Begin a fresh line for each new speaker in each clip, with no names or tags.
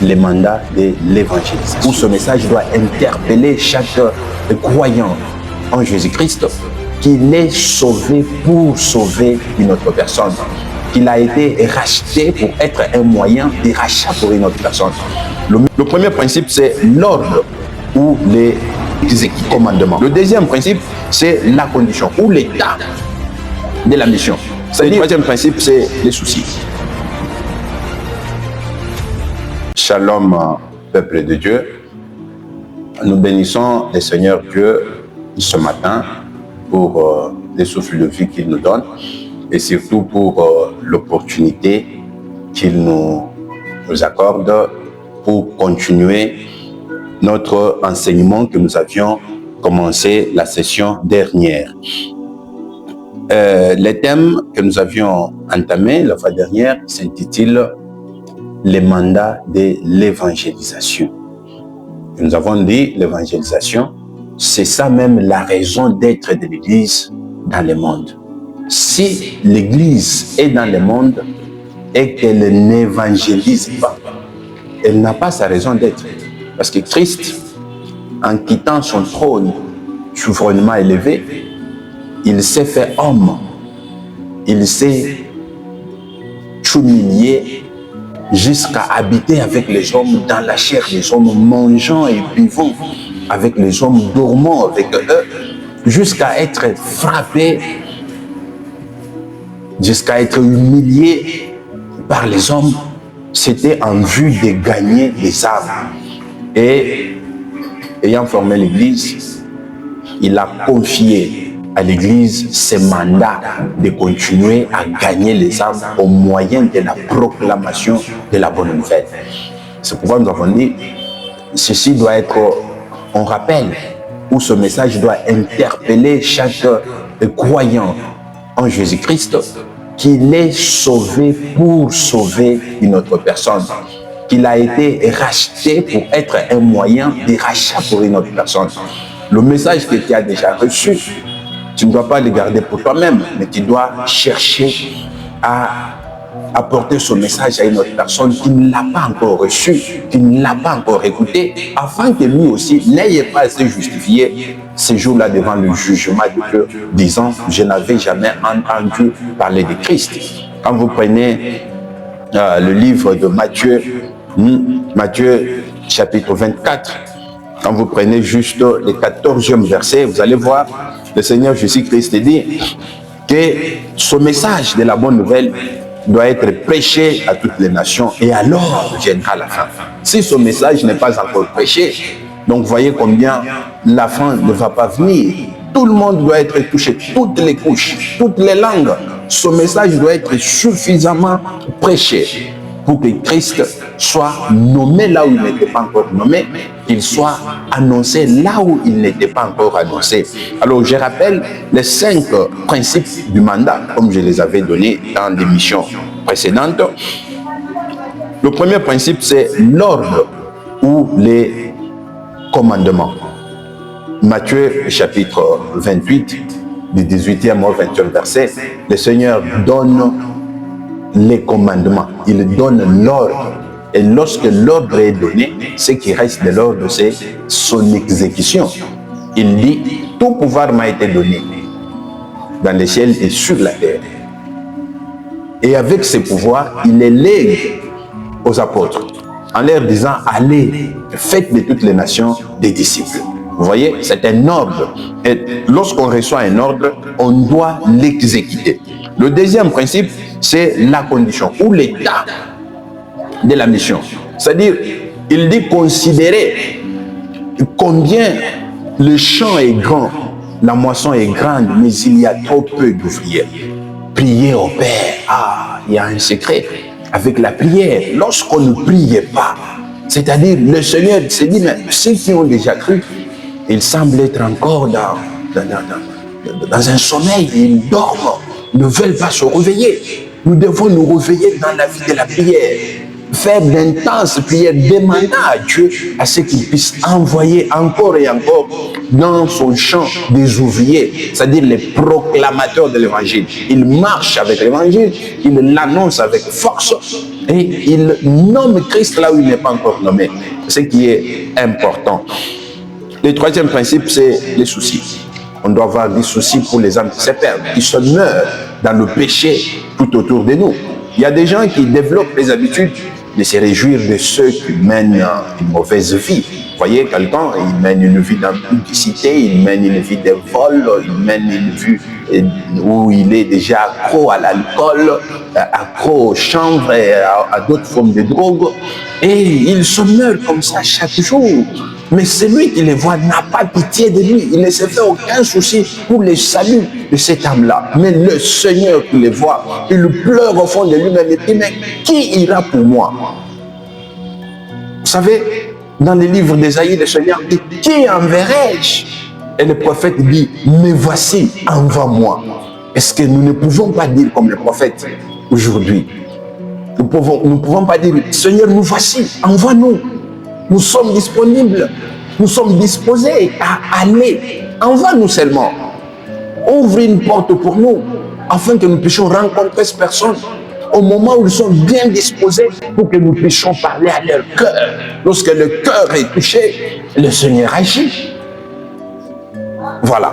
les mandats de l'évangélisation. Ce message doit interpeller chaque croyant en Jésus-Christ, qu'il est sauvé pour sauver une autre personne, qu'il a été racheté pour être un moyen de rachat pour une autre personne. Le premier principe, c'est l'ordre ou les commandements. Le deuxième principe, c'est la condition ou l'état de la mission. Le troisième principe, c'est les soucis. Shalom, peuple de Dieu. Nous bénissons le Seigneur Dieu ce matin pour les souffles de vie qu'il nous donne et surtout pour l'opportunité qu'il nous accorde pour continuer notre enseignement que nous avions commencé la session dernière. Le thème que nous avions entamé la fois dernière s'intitule « Les mandats de l'évangélisation ». Nous avons dit l'évangélisation, c'est ça même la raison d'être de l'Église dans le monde. Si l'Église est dans le monde et qu'elle n'évangélise pas, elle n'a pas sa raison d'être. Parce que Christ, en quittant son trône souverainement élevé, il s'est fait homme. Il s'est humilié jusqu'à habiter avec les hommes dans la chair, les hommes mangeant et buvant avec les hommes, dormant avec eux, jusqu'à être frappé, jusqu'à être humilié par les hommes. C'était en vue de gagner les âmes. Et ayant formé l'Église, il a confié à l'Église ce mandat de continuer à gagner les âmes au moyen de la proclamation de la bonne nouvelle. C'est pourquoi nous avons dit, ceci doit être un rappel, où ce message doit interpeller chaque croyant en Jésus-Christ, qu'il est sauvé pour sauver une autre personne, qu'il a été racheté pour être un moyen de rachat pour une autre personne. Le message que tu as déjà reçu, tu ne dois pas le garder pour toi-même, mais tu dois chercher à apporter ce message à une autre personne qui ne l'a pas encore reçu, qui ne l'a pas encore écouté, afin que lui aussi n'ait pas à se justifier ce jour-là devant le jugement de Dieu, disant « Je n'avais jamais entendu parler de Christ ». Quand vous prenez le livre de Matthieu, Matthieu chapitre 24, quand vous prenez juste le 14e verset, vous allez voir, le Seigneur Jésus-Christ dit que ce message de la bonne nouvelle doit être prêché à toutes les nations et alors viendra la fin. Si ce message n'est pas encore prêché, donc voyez combien la fin ne va pas venir. Tout le monde doit être touché, toutes les couches, toutes les langues. Ce message doit être suffisamment prêché pour que Christ soit nommé là où il n'était pas encore nommé, qu'il soit annoncé là où il n'était pas encore annoncé. Alors, je rappelle les 5 principes du mandat, comme je les avais donnés dans l'émission précédente. Le premier principe, c'est l'ordre ou les commandements. Matthieu, chapitre 28, du 18e au 20e verset, le Seigneur donne les commandements, il donne l'ordre. Et lorsque l'ordre est donné, ce qui reste de l'ordre, c'est son exécution. Il dit, tout pouvoir m'a été donné dans les ciels et sur la terre. Et avec ce pouvoir, il les lègue aux apôtres, en leur disant, allez, faites de toutes les nations des disciples. Vous voyez, c'est un ordre. Et lorsqu'on reçoit un ordre, on doit l'exécuter. Le deuxième principe, c'est la condition ou l'état de la mission. C'est-à-dire, il dit considérer combien le champ est grand, la moisson est grande, mais il y a trop peu d'ouvriers. Priez au Père. Ah, il y a un secret avec la prière. Lorsqu'on ne priait pas, c'est-à-dire le Seigneur s'est dit, mais ceux qui ont déjà cru, ils semblent être encore dans un sommeil, ils dorment, ne veulent pas se réveiller. Nous devons nous réveiller dans la vie de la prière. faire d'intenses prières, demandant à Dieu à ce qu'il puisse envoyer encore et encore dans son champ des ouvriers, c'est-à-dire les proclamateurs de l'évangile. Il marche avec l'évangile, il l'annonce avec force et il nomme Christ là où il n'est pas encore nommé, ce qui est important. Le troisième principe, c'est les soucis. On doit avoir des soucis pour les âmes qui se perdent, qui se meurent dans le péché tout autour de nous. Il y a des gens qui développent les habitudes de se réjouir de ceux qui mènent une mauvaise vie. Vous voyez, quelqu'un, il mène une vie d'impudicité, il mène une vie de vol, il mène une vie où il est déjà accro à l'alcool, accro au chanvre et à d'autres formes de drogue. Et il se meurt comme ça chaque jour. Mais celui qui les voit n'a pas pitié de lui. Il ne se fait aucun souci pour le salut de cette âme-là. Mais le Seigneur qui les voit, il pleure au fond de lui-même et dit, mais qui ira pour moi? Vous savez, dans les livres d'Ésaïe, le Seigneur dit, qui enverrai-je? Et le prophète dit, mais voici, envoie-moi. Est-ce que nous ne pouvons pas dire comme le prophète aujourd'hui? Nous ne pouvons pas dire, Seigneur, nous voici, envoie-nous. Nous sommes disponibles, nous sommes disposés à aller. Envoie-nous seulement. Ouvre une porte pour nous, afin que nous puissions rencontrer ces personnes au moment où ils sont bien disposés pour que nous puissions parler à leur cœur. Lorsque le cœur est touché, le Seigneur agit. Voilà.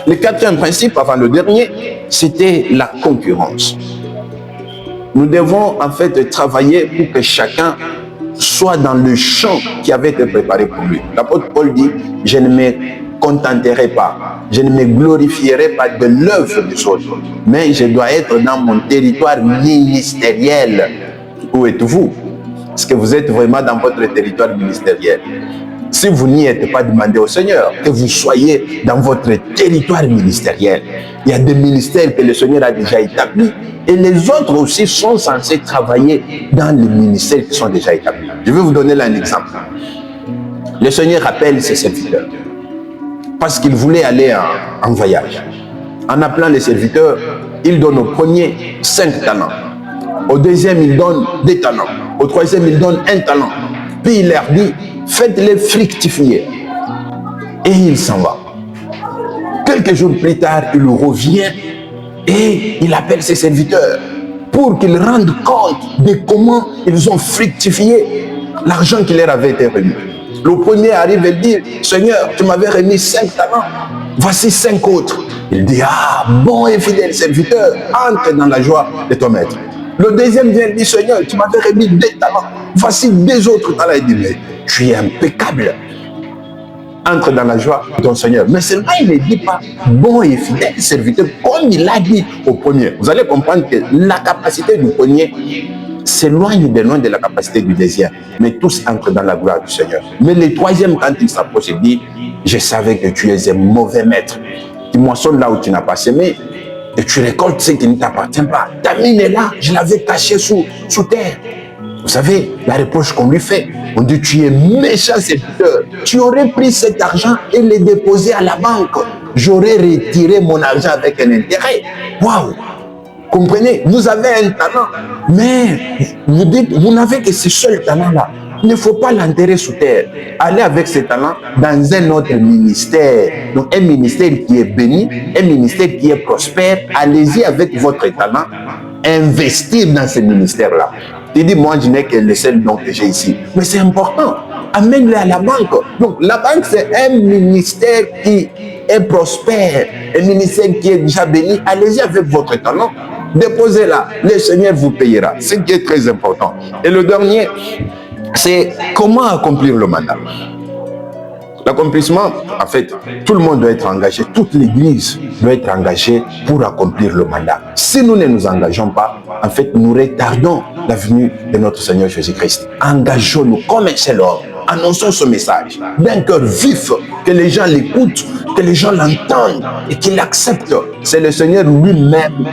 Le quatrième principe, avant le dernier, c'était la concurrence. Nous devons en fait travailler pour que chacun soit dans le champ qui avait été préparé pour lui. L'apôtre Paul dit, je ne me contenterai pas, je ne me glorifierai pas de l'œuvre des autres, mais je dois être dans mon territoire ministériel. Où êtes-vous? Est-ce que vous êtes vraiment dans votre territoire ministériel? Si vous n'y êtes pas, demandez au Seigneur que vous soyez dans votre territoire ministériel. Il y a des ministères que le Seigneur a déjà établis et les autres aussi sont censés travailler dans les ministères qui sont déjà établis. Je vais vous donner là un exemple. Le Seigneur appelle ses serviteurs parce qu'il voulait aller en voyage. En appelant les serviteurs, il donne au premier 5 talents. Au deuxième, il donne 2 talents. Au troisième, il donne 1 talent. Puis il leur dit, faites-les fructifier. Et il s'en va. Quelques jours plus tard, il revient et il appelle ses serviteurs pour qu'ils rendent compte de comment ils ont fructifié l'argent qui leur avait été remis. Le premier arrive et dit, Seigneur, tu m'avais remis 5 talents, voici 5 autres. Il dit, ah, bon et fidèle serviteur, entre dans la joie de ton maître. Le deuxième vient et dit, Seigneur, tu m'avais remis 2 talents, voici 2 autres talents. Il dit, mais tu es impeccable. Entre dans la joie de ton Seigneur. Mais seulement il ne dit pas bon et fidèle serviteur comme il l'a dit au premier. Vous allez comprendre que la capacité du premier s'éloigne de loin de la capacité du deuxième. Mais tous entrent dans la gloire du Seigneur. Mais le troisième, quand il s'approche, il dit, je savais que tu es un mauvais maître. Tu moissonnes là où tu n'as pas semé et tu récoltes ce qui ne t'appartient pas. Ta mine est là, je l'avais cachée sous terre. Vous savez, la reproche qu'on lui fait, on dit, tu es méchant serviteur. Tu aurais pris cet argent et le déposé à la banque. J'aurais retiré mon argent avec un intérêt. Waouh! Comprenez, vous avez un talent, mais vous dites, vous n'avez que ce seul talent-là. Il ne faut pas l'enterrer sous terre. Allez avec ce talent dans un autre ministère. Donc un ministère qui est béni, un ministère qui est prospère. Allez-y avec votre talent, investir dans ce ministère-là. Tu dis, moi, je n'ai que le seul don que j'ai ici. Mais c'est important. Amène-le à la banque. Donc, la banque, c'est un ministère qui est prospère, un ministère qui est déjà béni. Allez-y avec votre talent. Déposez-la. Le Seigneur vous payera. Ce qui est très important. Et le dernier, c'est comment accomplir le mandat. L'accomplissement, en fait, tout le monde doit être engagé, toute l'Église doit être engagée pour accomplir le mandat. Si nous ne nous engageons pas, en fait, nous retardons la venue de notre Seigneur Jésus-Christ. Engageons-nous comme un seul homme. Annonçons ce message d'un cœur vif, que les gens l'écoutent, que les gens l'entendent et qu'ils l'acceptent. C'est le Seigneur lui-même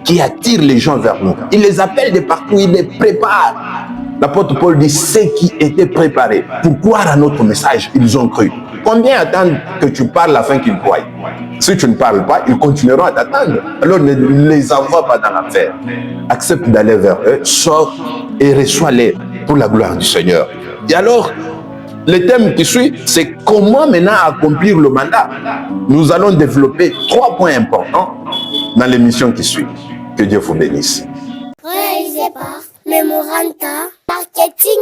qui attire les gens vers nous. Il les appelle de partout, il les prépare. L'apôtre Paul dit, ceux qui étaient préparés pour croire à notre message, ils ont cru. Combien attendent que tu parles afin qu'ils croient? Si tu ne parles pas, ils continueront à t'attendre. Alors ne les envoie pas dans l'affaire. Accepte d'aller vers eux, sors et reçois-les pour la gloire du Seigneur. Et alors, le thème qui suit, c'est comment maintenant accomplir le mandat. Nous allons développer 3 points importants dans l'émission qui suit. Que Dieu vous bénisse.
Réalisé par Memoranda Marketing.